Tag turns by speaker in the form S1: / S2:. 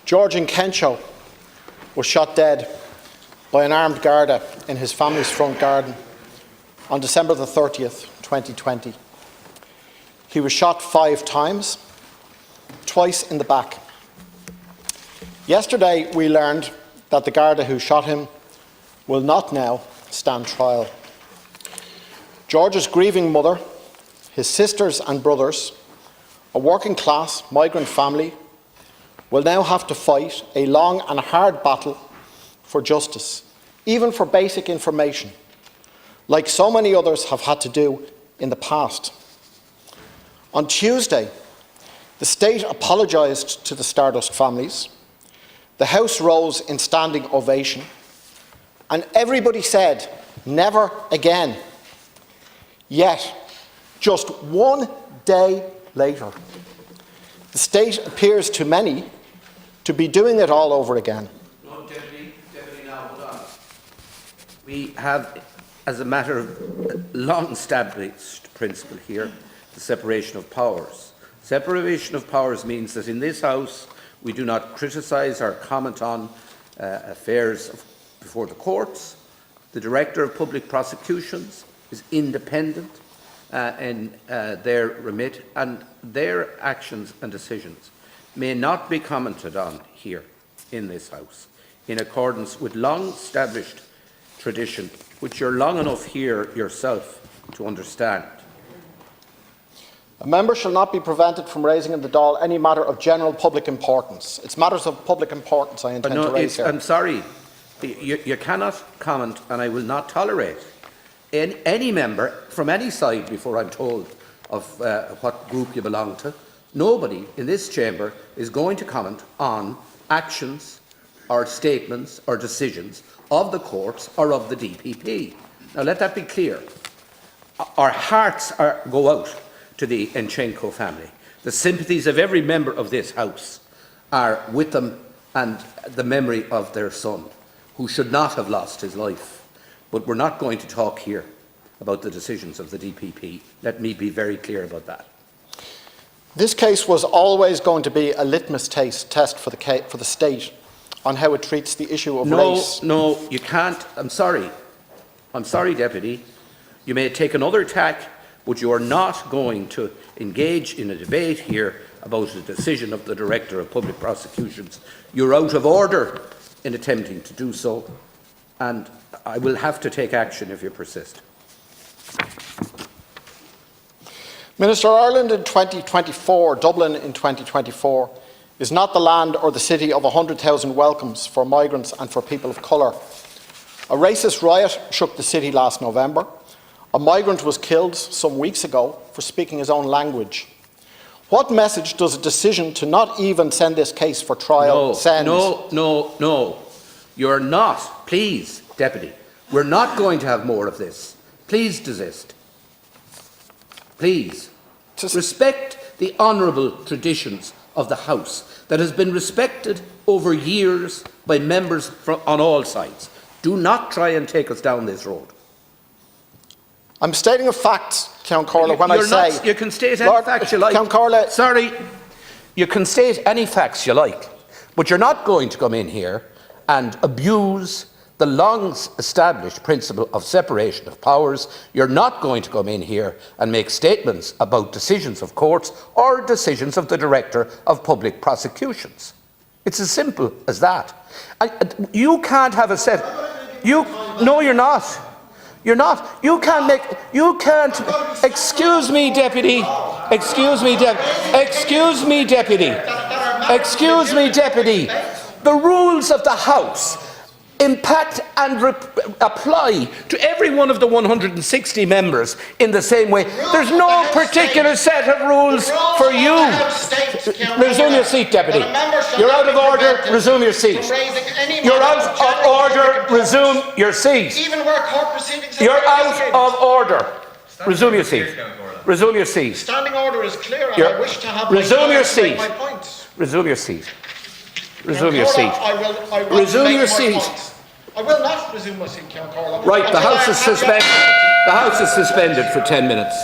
S1: George in Kencho was shot dead by an armed Garda in his family's front garden on December the 30th, 2020. He was shot 5 times, twice in the back. Yesterday we learned that the Garda who shot him will not now stand trial. George's grieving mother, his sisters and brothers, a working class migrant family, will now have to fight a long and hard battle for justice, even for basic information, like so many others have had to do in the past. On Tuesday, the state apologised to the Stardust families. The House rose in standing ovation, and everybody said, "Never again." Yet, just 1 day later, the state appears to many to be doing it all over again.
S2: No, Deputy, now hold on. We have, as a matter of long-established principle here, the separation of powers. Separation of powers means that in this House we do not criticise or comment on affairs before the courts. The Director of Public Prosecutions is independent in their remit, and their actions and decisions may not be commented on here in this House, in accordance with long-established tradition, which you're long enough here yourself to understand.
S1: A member shall not be prevented from raising in the Dáil any matter of general public importance. It's matters of public importance I intend to raise here.
S2: I'm sorry, you cannot comment, and I will not tolerate any member from any side before I'm told of what group you belong to. Nobody in this chamber is going to comment on actions or statements or decisions of the courts or of the DPP. Now let that be clear. Our hearts go out to the Enchenko family. The sympathies of every member of this House are with them and the memory of their son, who should not have lost his life. But we're not going to talk here about the decisions of the DPP. Let me be very clear about that.
S1: This case was always going to be a litmus test for the state on how it treats the issue of race.
S2: No, you can't. I'm sorry, Deputy. You may take another tack, but you are not going to engage in a debate here about a decision of the Director of Public Prosecutions. You're out of order in attempting to do so, and I will have to take action if you persist.
S1: Minister, Ireland in 2024, Dublin in 2024, is not the land or the city of 100,000 welcomes for migrants and for people of colour. A racist riot shook the city last November. A migrant was killed some weeks ago for speaking his own language. What message does a decision to not even send this case for trial send?
S2: No. You're not. Please, Deputy. We're not going to have more of this. Please desist. Please. Respect the honourable traditions of the House that has been respected over years by members on all sides. Do not try and take us down this road.
S1: I'm stating a fact, Count Corley, when I say...
S2: You can state any facts you like.
S1: Count Corley...
S2: Sorry. You can state any facts you like, but you're not going to come in here and abuse the long-established principle of separation of powers. You're not going to come in here and make statements about decisions of courts or decisions of the Director of Public Prosecutions. It's as simple as that. You can't have a set... No, you're not. You're not. You can't make... You can't... Excuse me, Deputy. Excuse me, Deputy. The rules of the House impact and apply to every one of the 160 members in the same way. There's no particular set of rules for you. Resume your seat, Deputy. You're out of order. Resume your seat. You're out of order. Resume your seat. You're out of order. Resume your seat. Resume your seat.
S1: Standing order is clear, and I wish to have
S2: resume your seat.
S1: My points.
S2: Resume your seat. Resume your seat.
S1: I will
S2: resume your seat.
S1: I will not resume my seat, Count Corley.
S2: Right, the House is suspended. The House is suspended for 10 minutes.